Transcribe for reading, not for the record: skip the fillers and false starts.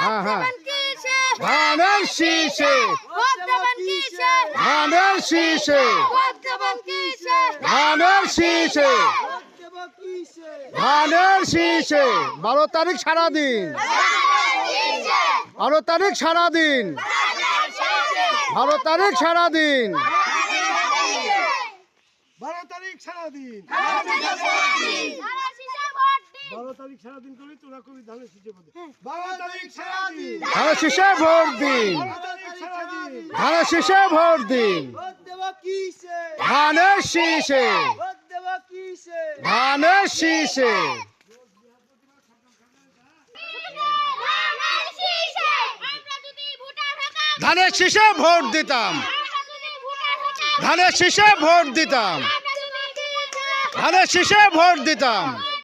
হ্যাঁ হ্যাঁ ধানের শীষে ধানের শীষে ধানের শীষে ধানের শীষে 12 তারিখ সারাদিন 12 তারিখ সারাদিন 12 তারিখ সারাদিন 12 তারিখ সারাদিন 12 তারিখ সারাদিন করে তোরা কবি ধানের শীষে ভোট 12 তারিখ সারাদিন ধানের শীষে ভোট দিন 12 তারিখ সারাদিন ধানের শীষে ভোট দিন ভোট দেব কিসে ধানের শীষে ভোট দেব কিসে ধানের শীষে ধানের শীষে ভোট দিতাম ধানের শীষে ভোট দিতাম ধানের শীষে ভোট দিতাম